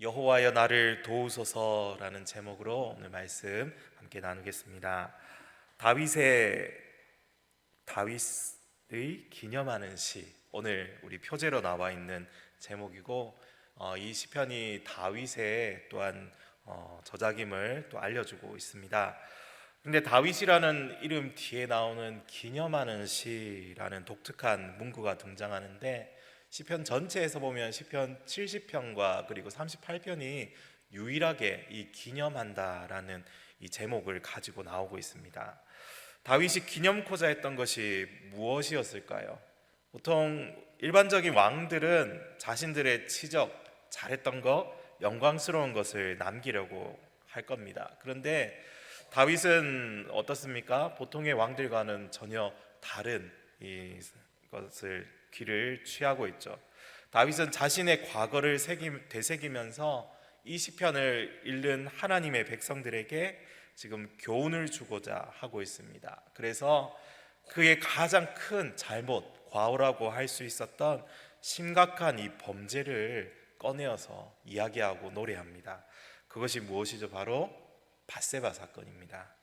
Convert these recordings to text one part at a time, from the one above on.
여호와여 나를 도우소서라는 제목으로 오늘 말씀 함께 나누겠습니다. 다윗의 기념하는 시, 오늘 우리 표제로 나와 있는 제목이고, 이 시편이 다윗의 또한 저작임을 또 알려주고 있습니다. 근데 다윗이라는 이름 뒤에 나오는 기념하는 시라는 독특한 문구가 등장하는데, 시편 전체에서 보면 시편 70편과 그리고 38편이 유일하게 이 기념한다라는 이 제목을 가지고 나오고 있습니다. 다윗이 기념코자 했던 것이 무엇이었을까요? 보통 일반적인 왕들은 자신들의 치적, 잘했던 것, 영광스러운 것을 남기려고 할 겁니다. 그런데 다윗은 어떻습니까? 보통의 왕들과는 전혀 다른 이것을 길을 취하고 있죠. 다윗은 자신의 과거를 되새기면서 이 시편을 읽는 하나님의 백성들에게 지금 교훈을 주고자 하고 있습니다. 그래서 그의 가장 큰 잘못, 과오라고 할 수 있었던 심각한 이 범죄를 꺼내어서 이야기하고 노래합니다. 그것이 무엇이죠? 바로 밧세바 사건입니다.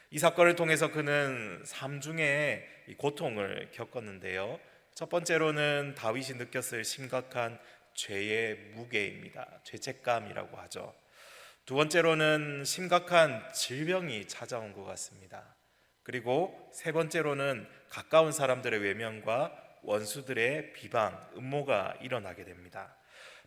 이 사건을 통해서 그는 삼중의 고통을 겪었는데요. 첫 번째로는 다윗이 느꼈을 심각한 죄의 무게입니다. 죄책감이라고 하죠. 두 번째로는 심각한 질병이 찾아온 것 같습니다. 그리고 세 번째로는 가까운 사람들의 외면과 원수들의 비방, 음모가 일어나게 됩니다.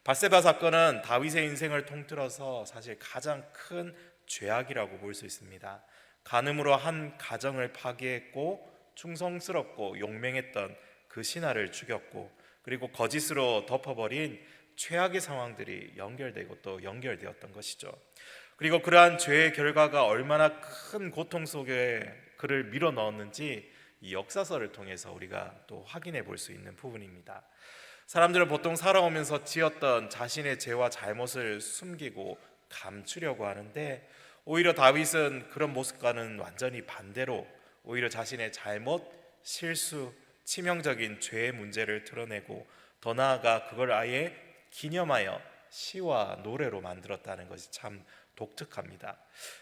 밧세바 사건은 다윗의 인생을 통틀어서 사실 가장 큰 죄악이라고 볼 수 있습니다. 간음으로 한 가정을 파괴했고 충성스럽고 용맹했던 그 신하를 죽였고, 그리고 거짓으로 덮어버린 최악의 상황들이 연결되고 또 연결되었던 것이죠. 그리고 그러한 죄의 결과가 얼마나 큰 고통 속에 그를 밀어넣었는지 이 역사서를 통해서 우리가 또 확인해 볼 수 있는 부분입니다. 사람들은 보통 살아오면서 지었던 자신의 죄와 잘못을 숨기고 감추려고 하는데, 오히려 다윗은 그런 모습과는 완전히 반대로 오히려 자신의 잘못, 실수, 치명적인 죄의 문제를 드러내고 더 나아가 그걸 아예 기념하여 시와 노래로 만들었다는 것이 참 독특합니다.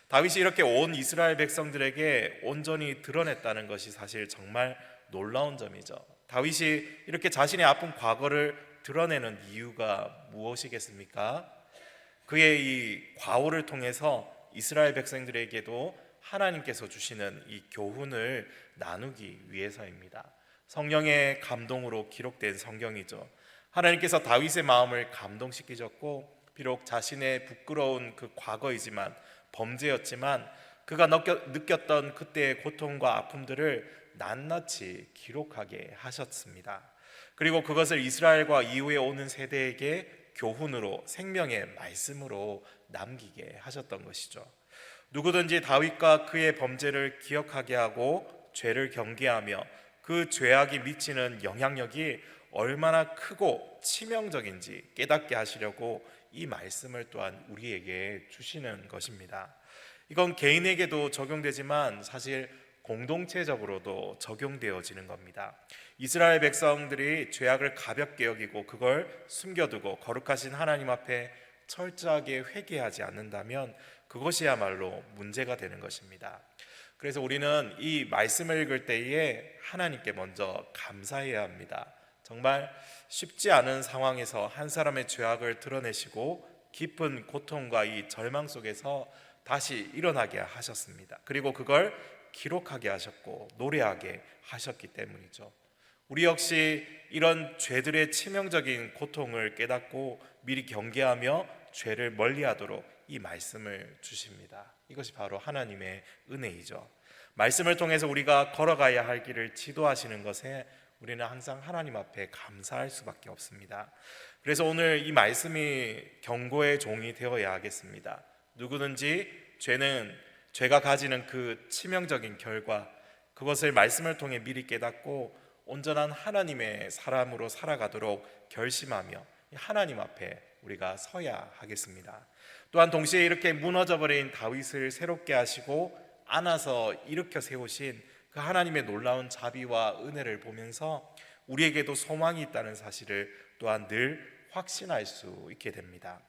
다윗이 이렇게 온 이스라엘 백성들에게 온전히 드러냈다는 것이 사실 정말 놀라운 점이죠. 다윗이 이렇게 자신의 아픈 과거를 드러내는 이유가 무엇이겠습니까? 그의 이 과오를 통해서 이스라엘 백성들에게도 하나님께서 주시는 이 교훈을 나누기 위해서입니다. 성령의 감동으로 기록된 성경이죠. 하나님께서 다윗의 마음을 감동시키셨고, 비록 자신의 부끄러운 그 과거이지만, 범죄였지만 그가 느꼈던 그때의 고통과 아픔들을 낱낱이 기록하게 하셨습니다. 그리고 그것을 이스라엘과 이후에 오는 세대에게 교훈으로, 생명의 말씀으로 남기게 하셨던 것이죠. 누구든지 다윗과 그의 범죄를 기억하게 하고 죄를 경계하며 그 죄악이 미치는 영향력이 얼마나 크고 치명적인지 깨닫게 하시려고 이 말씀을 또한 우리에게 주시는 것입니다. 이건 개인에게도 적용되지만 사실 공동체적으로도 적용되어지는 겁니다. 이스라엘 백성들이 죄악을 가볍게 여기고 그걸 숨겨두고 거룩하신 하나님 앞에 철저하게 회개하지 않는다면 그것이야말로 문제가 되는 것입니다. 그래서 우리는 이 말씀을 읽을 때에 하나님께 먼저 감사해야 합니다. 정말 쉽지 않은 상황에서 한 사람의 죄악을 드러내시고 깊은 고통과 이 절망 속에서 다시 일어나게 하셨습니다. 그리고 그걸 기록하게 하셨고 노래하게 하셨기 때문이죠. 우리 역시 이런 죄들의 치명적인 고통을 깨닫고 미리 경계하며 죄를 멀리하도록 이 말씀을 주십니다. 이것이 바로 하나님의 은혜이죠. 말씀을 통해서 우리가 걸어가야 할 길을 지도하시는 것에 우리는 항상 하나님 앞에 감사할 수밖에 없습니다. 그래서 오늘 이 말씀이 경고의 종이 되어야 하겠습니다. 누구든지 죄가 가지는 그 치명적인 결과, 그것을 말씀을 통해 미리 깨닫고 온전한 하나님의 사람으로 살아가도록 결심하며 하나님 앞에 우리가 서야 하겠습니다. 또한 동시에 이렇게 무너져버린 다윗을 새롭게 하시고 안아서 일으켜 세우신 그 하나님의 놀라운 자비와 은혜를 보면서 우리에게도 소망이 있다는 사실을 또한 늘 확신할 수 있게 됩니다.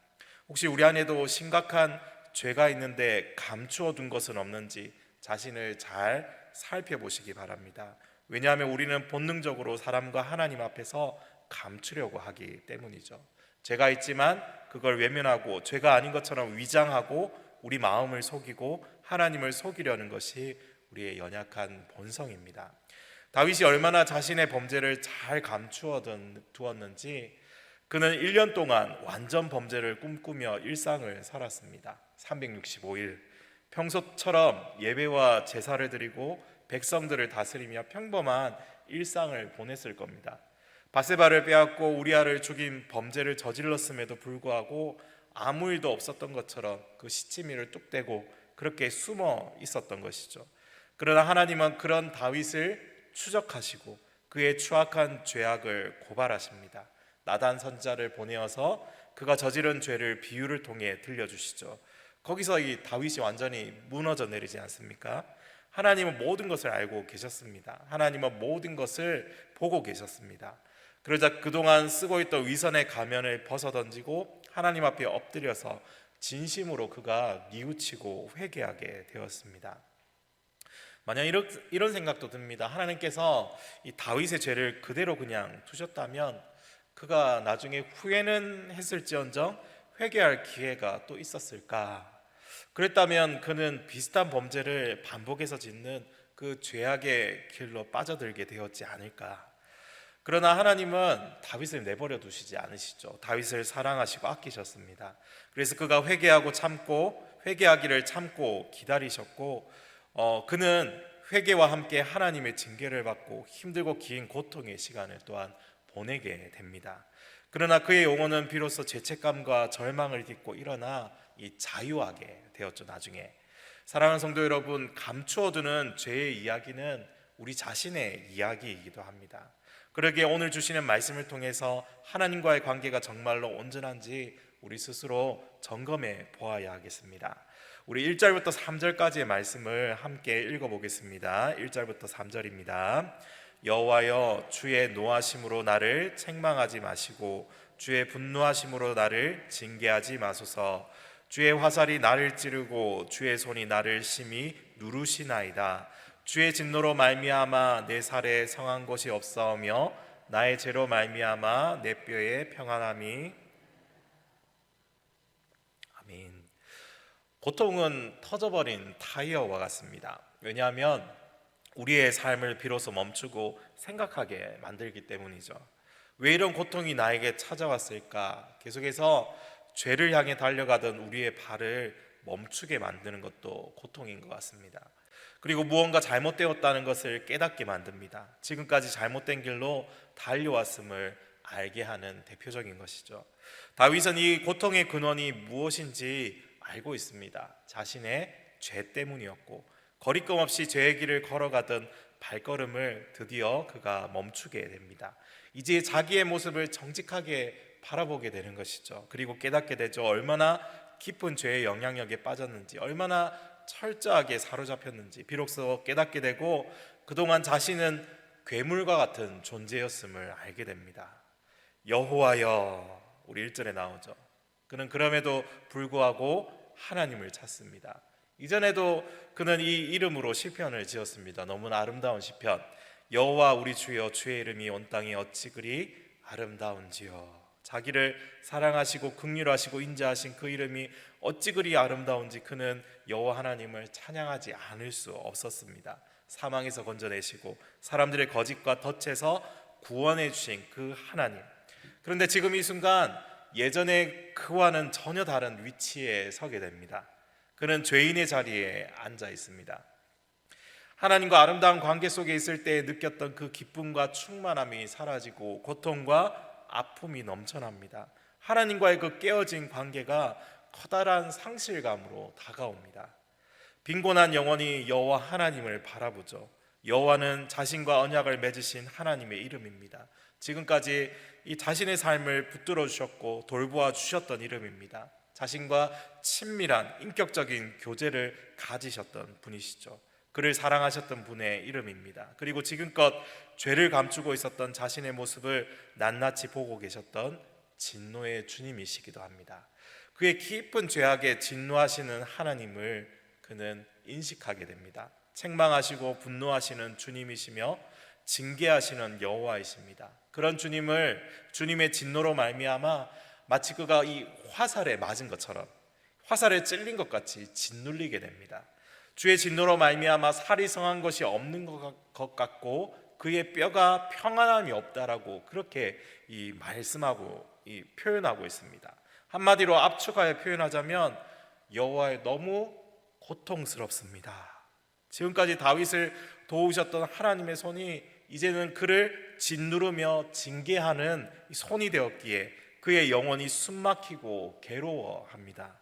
혹시 우리 안에도 심각한 죄가 있는데 감추어 둔 것은 없는지 자신을 잘 살펴보시기 바랍니다. 왜냐하면 우리는 본능적으로 사람과 하나님 앞에서 감추려고 하기 때문이죠. 죄가 있지만 그걸 외면하고 죄가 아닌 것처럼 위장하고 우리 마음을 속이고 하나님을 속이려는 것이 우리의 연약한 본성입니다. 다윗이 얼마나 자신의 범죄를 잘 감추어 두었는지 그는 1년 동안 완전 범죄를 꿈꾸며 일상을 살았습니다. 365일 평소처럼 예배와 제사를 드리고 백성들을 다스리며 평범한 일상을 보냈을 겁니다. 바세바를 빼앗고 우리아를 죽인 범죄를 저질렀음에도 불구하고 아무 일도 없었던 것처럼 그 시치미를 뚝대고 그렇게 숨어 있었던 것이죠. 그러나 하나님은 그런 다윗을 추적하시고 그의 추악한 죄악을 고발하십니다. 나단 선지자를 보내어서 그가 저지른 죄를 비유를 통해 들려주시죠. 거기서 이 다윗이 완전히 무너져 내리지 않습니까? 하나님은 모든 것을 알고 계셨습니다. 하나님은 모든 것을 보고 계셨습니다. 그러자 그동안 쓰고 있던 위선의 가면을 벗어던지고 하나님 앞에 엎드려서 진심으로 그가 뉘우치고 회개하게 되었습니다. 만약 이런 생각도 듭니다. 하나님께서 이 다윗의 죄를 그대로 그냥 두셨다면 그가 나중에 후회는 했을지언정 회개할 기회가 또 있었을까? 그랬다면 그는 비슷한 범죄를 반복해서 짓는 그 죄악의 길로 빠져들게 되었지 않을까? 그러나 하나님은 다윗을 내버려 두시지 않으시죠. 다윗을 사랑하시고 아끼셨습니다. 그래서 그가 회개하기를 참고 기다리셨고 그는 회개와 함께 하나님의 징계를 받고 힘들고 긴 고통의 시간을 또한 보내게 됩니다. 그러나 그의 영혼은 비로소 죄책감과 절망을 딛고 일어나 이 자유하게 되었죠. 나중에 사랑하는 성도 여러분, 감추어두는 죄의 이야기는 우리 자신의 이야기이기도 합니다. 그러기에 오늘 주시는 말씀을 통해서 하나님과의 관계가 정말로 온전한지 우리 스스로 점검해 보아야 하겠습니다. 우리 1절부터 3절까지의 말씀을 함께 읽어보겠습니다. 1절부터 3절입니다. 여호와여, 주의 노하심으로 나를 책망하지 마시고 주의 분노하심으로 나를 징계하지 마소서. 주의 화살이 나를 찌르고 주의 손이 나를 심히 누르시나이다. 주의 진노로 말미암아 내 살에 성한 곳이 없사오며 나의 죄로 말미암아 내 뼈에 평안함이. 아멘. 고통은 터져버린 타이어와 같습니다. 왜냐하면 우리의 삶을 비로소 멈추고 생각하게 만들기 때문이죠. 왜 이런 고통이 나에게 찾아왔을까? 계속해서 죄를 향해 달려가던 우리의 발을 멈추게 만드는 것도 고통인 것 같습니다. 그리고 무언가 잘못되었다는 것을 깨닫게 만듭니다. 지금까지 잘못된 길로 달려왔음을 알게 하는 대표적인 것이죠. 다윗은 이 고통의 근원이 무엇인지 알고 있습니다. 자신의 죄 때문이었고 거리낌 없이 죄의 길을 걸어가던 발걸음을 드디어 그가 멈추게 됩니다. 이제 자기의 모습을 정직하게 바라보게 되는 것이죠. 그리고 깨닫게 되죠. 얼마나 깊은 죄의 영향력에 빠졌는지, 얼마나 철저하게 사로잡혔는지 비로소 깨닫게 되고 그동안 자신은 괴물과 같은 존재였음을 알게 됩니다. 여호와여, 우리 1절에 나오죠. 그는 그럼에도 불구하고 하나님을 찾습니다. 이전에도 그는 이 이름으로 시편을 지었습니다. 너무나 아름다운 시편. 여호와 우리 주여, 주의 이름이 온 땅에 어찌 그리 아름다운지요. 자기를 사랑하시고 긍휼하시고 인자하신 그 이름이 어찌 그리 아름다운지 그는 여호와 하나님을 찬양하지 않을 수 없었습니다. 사망에서 건져내시고 사람들의 거짓과 덫에서 구원해 주신 그 하나님. 그런데 지금 이 순간 예전의 그와는 전혀 다른 위치에 서게 됩니다. 그는 죄인의 자리에 앉아 있습니다. 하나님과 아름다운 관계 속에 있을 때 느꼈던 그 기쁨과 충만함이 사라지고 고통과 아픔이 넘쳐납니다. 하나님과의 그 깨어진 관계가 커다란 상실감으로 다가옵니다. 빈곤한 영혼이 여호와 하나님을 바라보죠. 여호와는 자신과 언약을 맺으신 하나님의 이름입니다. 지금까지 이 자신의 삶을 붙들어 주셨고 돌보아 주셨던 이름입니다. 자신과 친밀한 인격적인 교제를 가지셨던 분이시죠. 그를 사랑하셨던 분의 이름입니다. 그리고 지금껏 죄를 감추고 있었던 자신의 모습을 낱낱이 보고 계셨던 진노의 주님이시기도 합니다. 그의 깊은 죄악에 진노하시는 하나님을 그는 인식하게 됩니다. 책망하시고 분노하시는 주님이시며 징계하시는 여호와이십니다. 그런 주님을 주님의 진노로 말미암아 마치 그가 이 화살에 맞은 것처럼, 화살에 찔린 것 같이 짓눌리게 됩니다. 주의 진노로 말미암아 살이 성한 것이 없는 것 같고 그의 뼈가 평안함이 없다라고 그렇게 말씀하고 표현하고 있습니다. 한마디로 압축하여 표현하자면 여호와의 너무 고통스럽습니다. 지금까지 다윗을 도우셨던 하나님의 손이 이제는 그를 짓누르며 징계하는 손이 되었기에 그의 영혼이 숨막히고 괴로워합니다.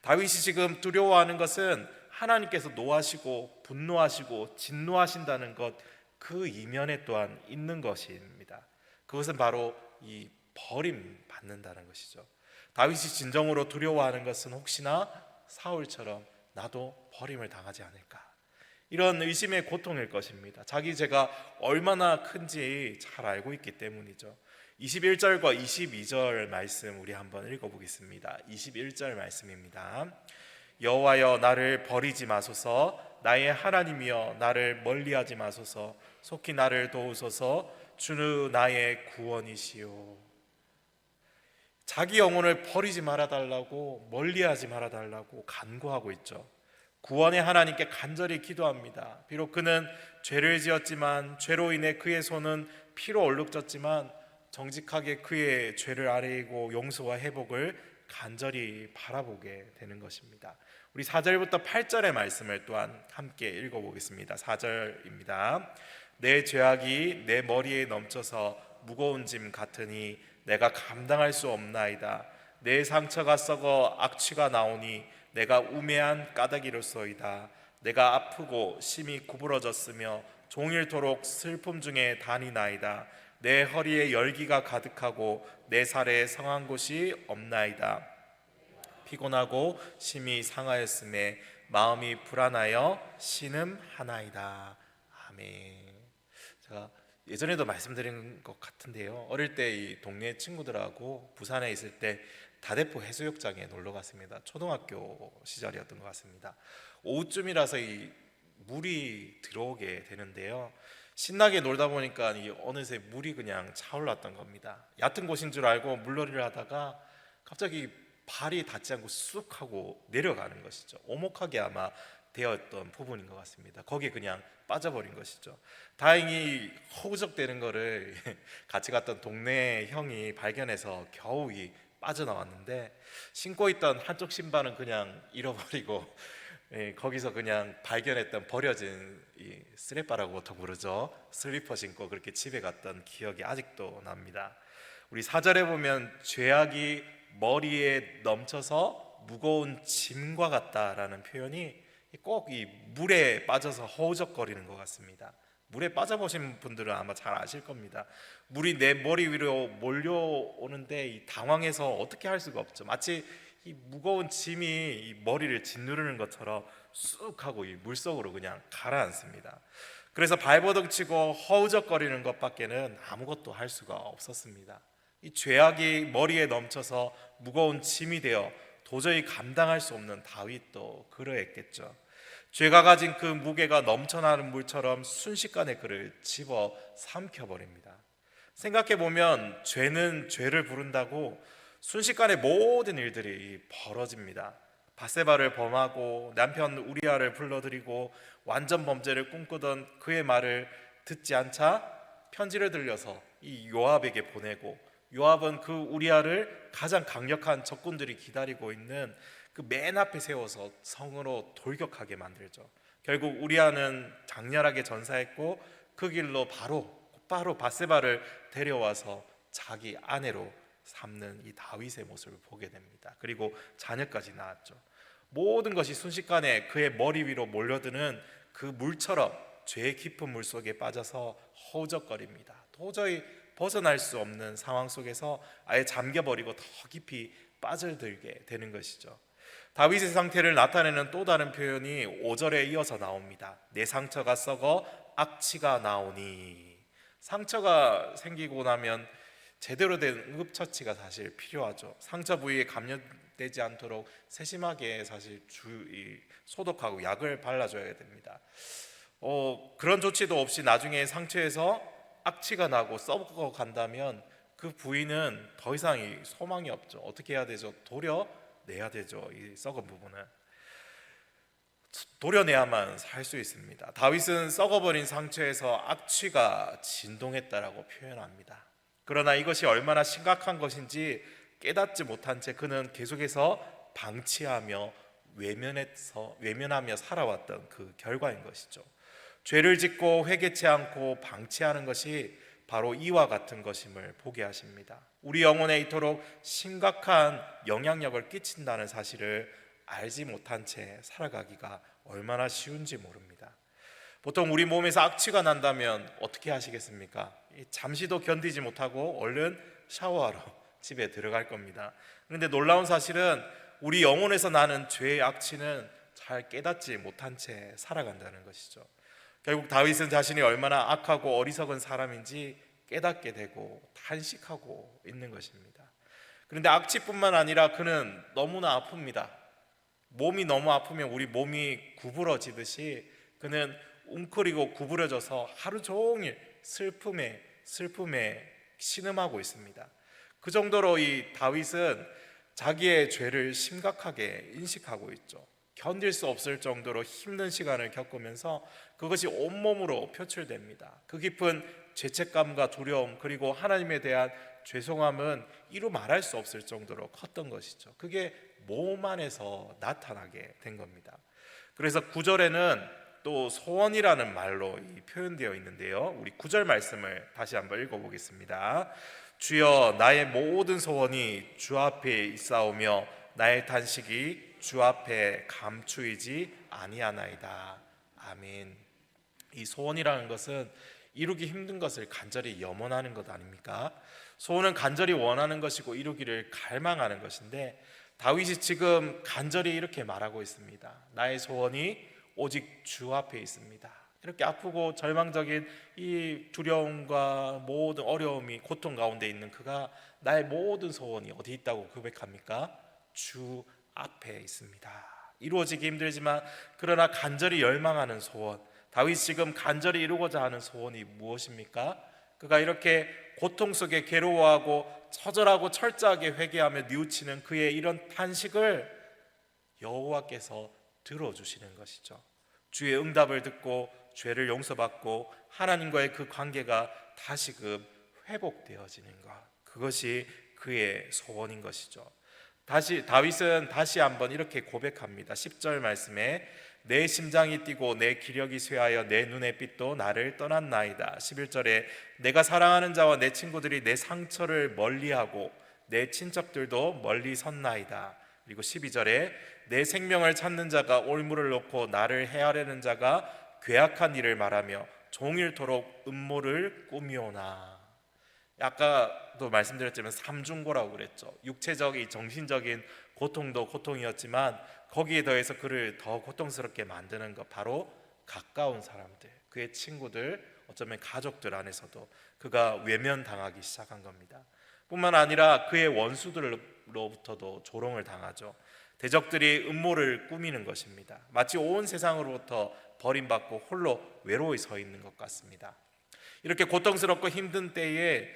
다윗이 지금 두려워하는 것은 하나님께서 노하시고 분노하시고 진노하신다는 것, 그 이면에 또한 있는 것입니다. 그것은 바로 이 버림 받는다는 것이죠. 다윗이 진정으로 두려워하는 것은 혹시나 사울처럼 나도 버림을 당하지 않을까, 이런 의심의 고통일 것입니다. 자기 죄가 얼마나 큰지 잘 알고 있기 때문이죠. 21절과 22절 말씀 우리 한번 읽어보겠습니다. 21절 말씀입니다. 여호와여 나를 버리지 마소서, 나의 하나님이여 나를 멀리하지 마소서, 속히 나를 도우소서, 주는 나의 구원이시오. 자기 영혼을 버리지 말아달라고, 멀리하지 말아달라고 간구하고 있죠. 구원의 하나님께 간절히 기도합니다. 비록 그는 죄를 지었지만, 죄로 인해 그의 손은 피로 얼룩졌지만 정직하게 그의 죄를 아뢰고 용서와 회복을 간절히 바라보게 되는 것입니다. 우리 4절부터 8절의 말씀을 또한 함께 읽어보겠습니다. 4절입니다. 내 죄악이 내 머리에 넘쳐서 무거운 짐 같으니 내가 감당할 수 없나이다. 내 상처가 썩어 악취가 나오니 내가 우매한 까닭이로소이다. 내가 아프고 심히 구부러졌으며 종일토록 슬픔 중에 다니나이다. 내 허리에 열기가 가득하고 내 살에 성한 곳이 없나이다. 피곤하고 심히 상하였음에 마음이 불안하여 신음하나이다. 아멘. 제가 예전에도 말씀드린 것 같은데요, 어릴 때 이 동네 친구들하고 부산에 있을 때 다대포 해수욕장에 놀러 갔습니다. 초등학교 시절이었던 것 같습니다. 오후쯤이라서 이 물이 들어오게 되는데요, 신나게 놀다 보니까 어느새 물이 그냥 차올랐던 겁니다. 얕은 곳인 줄 알고 물놀이를 하다가 갑자기 발이 닿지 않고 쑥 하고 내려가는 것이죠. 오목하게 아마 되었던 부분인 것 같습니다. 거기에 그냥 빠져버린 것이죠. 다행히 허우적대는 거를 같이 갔던 동네 형이 발견해서 겨우 빠져나왔는데, 신고 있던 한쪽 신발은 그냥 잃어버리고 거기서 그냥 발견했던 버려진 쓰레빠라고 보통 부르죠, 슬리퍼 신고 그렇게 집에 갔던 기억이 아직도 납니다. 우리 4절에 보면 죄악이 머리에 넘쳐서 무거운 짐과 같다라는 표현이 꼭 이 물에 빠져서 허우적거리는 것 같습니다. 물에 빠져보신 분들은 아마 잘 아실 겁니다. 물이 내 머리 위로 몰려오는데 당황해서 어떻게 할 수가 없죠. 마치 이 무거운 짐이 이 머리를 짓누르는 것처럼 쑥 하고 이 물속으로 그냥 가라앉습니다. 그래서 발버둥치고 허우적거리는 것밖에는 아무것도 할 수가 없었습니다. 이 죄악이 머리에 넘쳐서 무거운 짐이 되어 도저히 감당할 수 없는 다윗도 그러했겠죠. 죄가 가진 그 무게가 넘쳐나는 물처럼 순식간에 그를 집어 삼켜버립니다. 생각해보면 죄는 죄를 부른다고 순식간에 모든 일들이 벌어집니다. 밧세바를 범하고 남편 우리아를 불러들이고 완전 범죄를 꿈꾸던 그의 말을 듣지 않자 편지를 들려서 이 요압에게 보내고, 요압은 그 우리아를 가장 강력한 적군들이 기다리고 있는 그 맨 앞에 세워서 성으로 돌격하게 만들죠. 결국 우리아는 장렬하게 전사했고 그 길로 곧바로 밧세바를 데려와서 자기 아내로 삼는 이 다윗의 모습을 보게 됩니다. 그리고 자녀까지 낳았죠. 모든 것이 순식간에 그의 머리 위로 몰려드는 그 물처럼 죄의 깊은 물 속에 빠져서 허우적거립니다. 도저히 벗어날 수 없는 상황 속에서 아예 잠겨버리고 더 깊이 빠져들게 되는 것이죠. 다윗의 상태를 나타내는 또 다른 표현이 5절에 이어서 나옵니다. 내 상처가 썩어 악취가 나오니. 상처가 생기고 나면 제대로 된 응급처치가 사실 필요하죠. 상처 부위에 감염된 되지 않도록 세심하게 사실 소독하고 약을 발라줘야 됩니다. 그런 조치도 없이 나중에 상처에서 악취가 나고 썩어 간다면 그 부위는 더 이상 소망이 없죠. 어떻게 해야 되죠? 도려내야 되죠. 이 썩은 부분은 도려내야만 살 수 있습니다. 다윗은 썩어버린 상처에서 악취가 진동했다라고 표현합니다. 그러나 이것이 얼마나 심각한 것인지 깨닫지 못한 채 그는 계속해서 방치하며 외면하며 살아왔던 그 결과인 것이죠. 죄를 짓고 회개치 않고 방치하는 것이 바로 이와 같은 것임을 보게 하십니다. 우리 영혼에 이토록 심각한 영향력을 끼친다는 사실을 알지 못한 채 살아가기가 얼마나 쉬운지 모릅니다. 보통 우리 몸에서 악취가 난다면 어떻게 하시겠습니까? 잠시도 견디지 못하고 얼른 샤워하러 집에 들어갈 겁니다. 그런데 놀라운 사실은 우리 영혼에서 나는 죄의 악취는 잘 깨닫지 못한 채 살아간다는 것이죠. 결국 다윗은 자신이 얼마나 악하고 어리석은 사람인지 깨닫게 되고 탄식하고 있는 것입니다. 그런데 악취뿐만 아니라 그는 너무나 아픕니다. 몸이 너무 아프면 우리 몸이 구부러지듯이 그는 웅크리고 구부러져서 하루 종일 슬픔에 신음하고 있습니다. 그 정도로 이 다윗은 자기의 죄를 심각하게 인식하고 있죠. 견딜 수 없을 정도로 힘든 시간을 겪으면서 그것이 온몸으로 표출됩니다. 그 깊은 죄책감과 두려움 그리고 하나님에 대한 죄송함은 이루 말할 수 없을 정도로 컸던 것이죠. 그게 몸 안에서 나타나게 된 겁니다. 그래서 9절에는 또 소원이라는 말로 표현되어 있는데요. 우리 9절 말씀을 다시 한번 읽어보겠습니다. 주여 나의 모든 소원이 주 앞에 있사오며 나의 탄식이 주 앞에 감추이지 아니하나이다. 아멘. 이 소원이라는 것은 이루기 힘든 것을 간절히 염원하는 것 아닙니까? 소원은 간절히 원하는 것이고 이루기를 갈망하는 것인데 다윗이 지금 간절히 이렇게 말하고 있습니다. 나의 소원이 오직 주 앞에 있습니다. 이렇게 아프고 절망적인 이 두려움과 모든 어려움이 고통 가운데 있는 그가 나의 모든 소원이 어디 있다고 고백합니까? 주 앞에 있습니다. 이루어지기 힘들지만 그러나 간절히 열망하는 소원, 다윗이 지금 간절히 이루고자 하는 소원이 무엇입니까? 그가 이렇게 고통 속에 괴로워하고 처절하고 철저하게 회개하며 뉘우치는 그의 이런 탄식을 여호와께서 들어주시는 것이죠. 주의 응답을 듣고 죄를 용서받고 하나님과의 그 관계가 다시금 회복되어지는 것, 그것이 그의 소원인 것이죠. 다윗은 다시 한번 이렇게 고백합니다. 10절 말씀에 내 심장이 뛰고 내 기력이 쇠하여 내 눈의 빛도 나를 떠났나이다. 11절에 내가 사랑하는 자와 내 친구들이 내 상처를 멀리하고 내 친척들도 멀리 섰나이다. 그리고 12절에 내 생명을 찾는 자가 올무를 놓고 나를 해하려는 자가 괴악한 일을 말하며 종일토록 음모를 꾸미오나. 아까도 말씀드렸지만 삼중고라고 그랬죠. 육체적인 정신적인 고통도 고통이었지만 거기에 더해서 그를 더 고통스럽게 만드는 것, 바로 가까운 사람들, 그의 친구들, 어쩌면 가족들 안에서도 그가 외면당하기 시작한 겁니다. 뿐만 아니라 그의 원수들로부터도 조롱을 당하죠. 대적들이 음모를 꾸미는 것입니다. 마치 온 세상으로부터 버림받고 홀로 외로이 서 있는 것 같습니다. 이렇게 고통스럽고 힘든 때에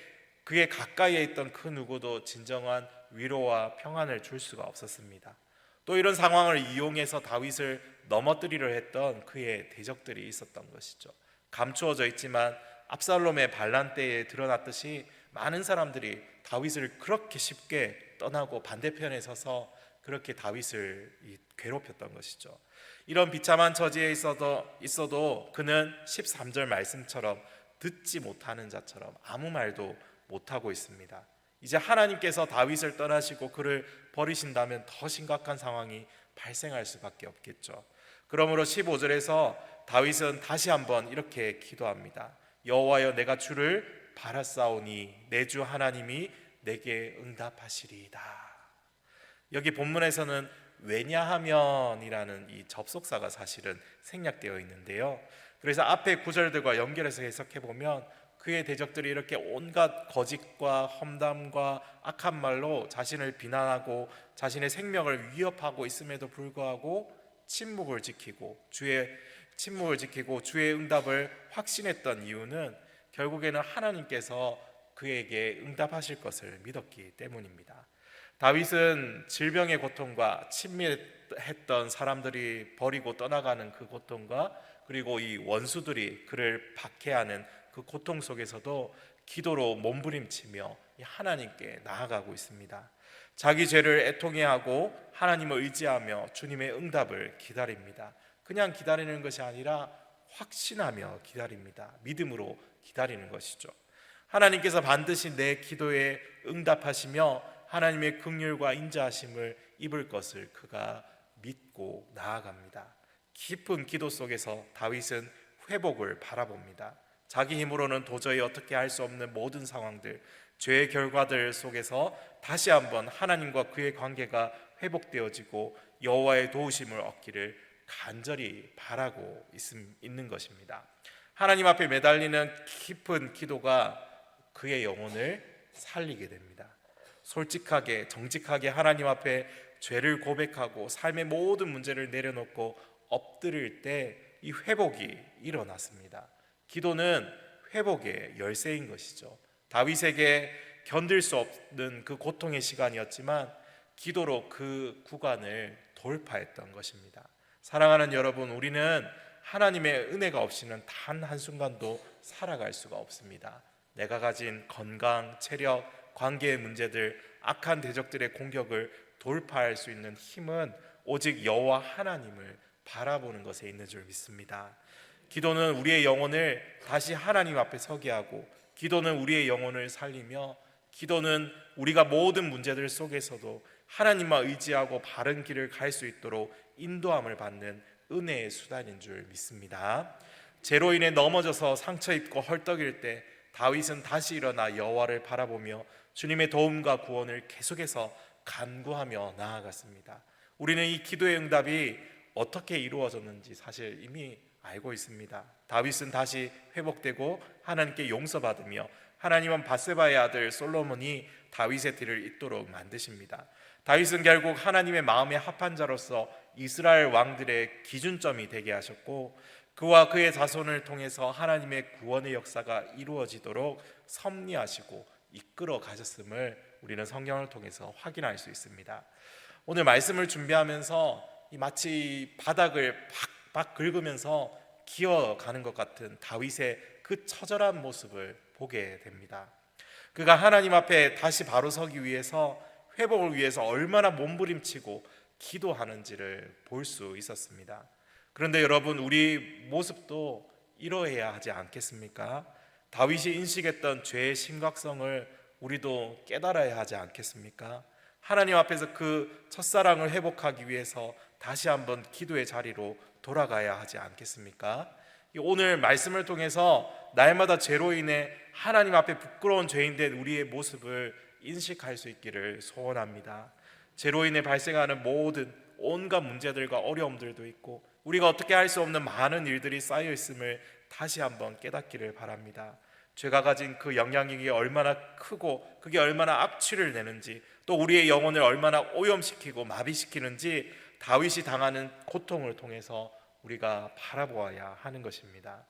그의 가까이에 있던 그 누구도 진정한 위로와 평안을 줄 수가 없었습니다. 또 이런 상황을 이용해서 다윗을 넘어뜨리려 했던 그의 대적들이 있었던 것이죠. 감추어져 있지만 압살롬의 반란 때에 드러났듯이 많은 사람들이 다윗을 그렇게 쉽게 떠나고 반대편에 서서 그렇게 다윗을 괴롭혔던 것이죠. 이런 비참한 처지에 있어도 그는 13절 말씀처럼 듣지 못하는 자처럼 아무 말도 못하고 있습니다. 이제 하나님께서 다윗을 떠나시고 그를 버리신다면 더 심각한 상황이 발생할 수밖에 없겠죠. 그러므로 15절에서 다윗은 다시 한번 이렇게 기도합니다. 여호와여 내가 주를 바라싸우니 내 주 하나님이 내게 응답하시리이다. 여기 본문에서는 왜냐하면이라는 이 접속사가 사실은 생략되어 있는데요. 그래서 앞에 구절들과 연결해서 해석해 보면 그의 대적들이 이렇게 온갖 거짓과 험담과 악한 말로 자신을 비난하고 자신의 생명을 위협하고 있음에도 불구하고 침묵을 지키고 주의 응답을 확신했던 이유는 결국에는 하나님께서 그에게 응답하실 것을 믿었기 때문입니다. 다윗은 질병의 고통과 친밀했던 사람들이 버리고 떠나가는 그 고통과 그리고 이 원수들이 그를 박해하는 그 고통 속에서도 기도로 몸부림치며 하나님께 나아가고 있습니다. 자기 죄를 애통해하고 하나님을 의지하며 주님의 응답을 기다립니다. 그냥 기다리는 것이 아니라 확신하며 기다립니다. 믿음으로 기다리는 것이죠. 하나님께서 반드시 내 기도에 응답하시며 하나님의 긍휼과 인자하심을 입을 것을 그가 믿고 나아갑니다. 깊은 기도 속에서 다윗은 회복을 바라봅니다. 자기 힘으로는 도저히 어떻게 할 수 없는 모든 상황들, 죄의 결과들 속에서 다시 한번 하나님과 그의 관계가 회복되어지고 여호와의 도우심을 얻기를 간절히 바라고 있는 것입니다. 하나님 앞에 매달리는 깊은 기도가 그의 영혼을 살리게 됩니다. 솔직하게 정직하게 하나님 앞에 죄를 고백하고 삶의 모든 문제를 내려놓고 엎드릴 때 이 회복이 일어났습니다. 기도는 회복의 열쇠인 것이죠. 다윗에게 견딜 수 없는 그 고통의 시간이었지만 기도로 그 구간을 돌파했던 것입니다. 사랑하는 여러분, 우리는 하나님의 은혜가 없이는 단 한순간도 살아갈 수가 없습니다. 내가 가진 건강, 체력, 관계의 문제들, 악한 대적들의 공격을 돌파할 수 있는 힘은 오직 여호와 하나님을 바라보는 것에 있는 줄 믿습니다. 기도는 우리의 영혼을 다시 하나님 앞에 서게 하고, 기도는 우리의 영혼을 살리며, 기도는 우리가 모든 문제들 속에서도 하나님만 의지하고 바른 길을 갈 수 있도록 인도함을 받는 은혜의 수단인 줄 믿습니다. 죄로 인해 넘어져서 상처 입고 헐떡일 때 다윗은 다시 일어나 여호와를 바라보며 주님의 도움과 구원을 계속해서 간구하며 나아갔습니다. 우리는 이 기도의 응답이 어떻게 이루어졌는지 사실 이미 알고 있습니다. 다윗은 다시 회복되고 하나님께 용서받으며 하나님은 밧세바의 아들 솔로몬이 다윗의 뒤를 잇도록 만드십니다. 다윗은 결국 하나님의 마음에 합한 자로서 이스라엘 왕들의 기준점이 되게 하셨고, 그와 그의 자손을 통해서 하나님의 구원의 역사가 이루어지도록 섭리하시고 이끌어 가셨음을 우리는 성경을 통해서 확인할 수 있습니다. 오늘 말씀을 준비하면서 마치 바닥을 팍팍 긁으면서 기어가는 것 같은 다윗의 그 처절한 모습을 보게 됩니다. 그가 하나님 앞에 다시 바로 서기 위해서, 회복을 위해서 얼마나 몸부림치고 기도하는지를 볼 수 있었습니다. 그런데 여러분, 우리 모습도 이러해야 하지 않겠습니까? 다윗이 인식했던 죄의 심각성을 우리도 깨달아야 하지 않겠습니까? 하나님 앞에서 그 첫사랑을 회복하기 위해서 다시 한번 기도의 자리로 돌아가야 하지 않겠습니까? 오늘 말씀을 통해서 날마다 죄로 인해 하나님 앞에 부끄러운 죄인된 우리의 모습을 인식할 수 있기를 소원합니다. 죄로 인해 발생하는 모든 온갖 문제들과 어려움들도 있고 우리가 어떻게 할 수 없는 많은 일들이 쌓여 있음을 다시 한번 깨닫기를 바랍니다. 죄가 가진 그 영향력이 얼마나 크고 그게 얼마나 악취를 내는지, 또 우리의 영혼을 얼마나 오염시키고 마비시키는지 다윗이 당하는 고통을 통해서 우리가 바라보아야 하는 것입니다.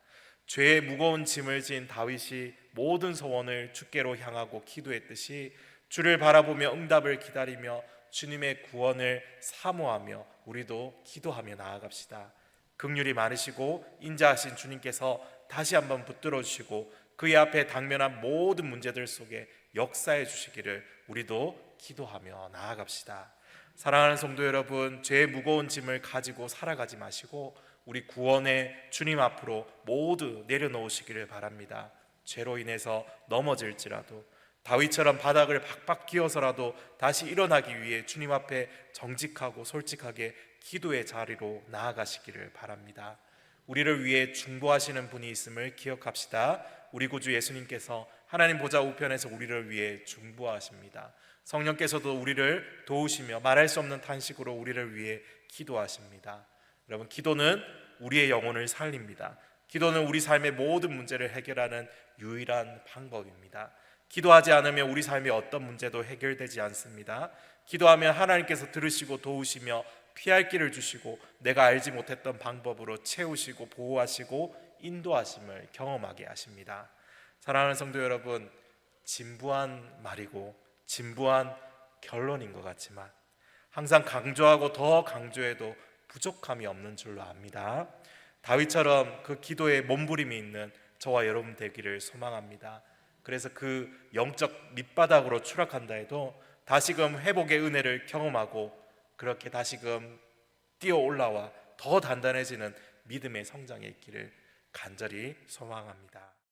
죄의 무거운 짐을 진 다윗이 모든 소원을 주께로 향하고 기도했듯이 주를 바라보며 응답을 기다리며 주님의 구원을 사모하며 우리도 기도하며 나아갑시다. 긍휼이 많으시고 인자하신 주님께서 다시 한번 붙들어 주시고 그의 앞에 당면한 모든 문제들 속에 역사해 주시기를 우리도 기도하며 나아갑시다. 사랑하는 성도 여러분, 죄의 무거운 짐을 가지고 살아가지 마시고 우리 구원의 주님 앞으로 모두 내려놓으시기를 바랍니다. 죄로 인해서 넘어질지라도, 다윗처럼 바닥을 박박 기어서라도 다시 일어나기 위해 주님 앞에 정직하고 솔직하게 기도의 자리로 나아가시기를 바랍니다. 우리를 위해 중보하시는 분이 있음을 기억합시다. 우리 구주 예수님께서 하나님 보좌 우편에서 우리를 위해 중보하십니다. 성령께서도 우리를 도우시며 말할 수 없는 탄식으로 우리를 위해 기도하십니다. 여러분, 기도는 우리의 영혼을 살립니다. 기도는 우리 삶의 모든 문제를 해결하는 유일한 방법입니다. 기도하지 않으면 우리 삶의 어떤 문제도 해결되지 않습니다. 기도하면 하나님께서 들으시고 도우시며 피할 길을 주시고 내가 알지 못했던 방법으로 채우시고 보호하시고 인도하심을 경험하게 하십니다. 사랑하는 성도 여러분, 진부한 말이고 진부한 결론인 것 같지만 항상 강조하고 더 강조해도 부족함이 없는 줄로 압니다. 다윗처럼 그 기도에 몸부림이 있는 저와 여러분 되기를 소망합니다. 그래서 그 영적 밑바닥으로 추락한다 해도 다시금 회복의 은혜를 경험하고 그렇게 다시금 뛰어 올라와 더 단단해지는 믿음의 성장의 길을 간절히 소망합니다.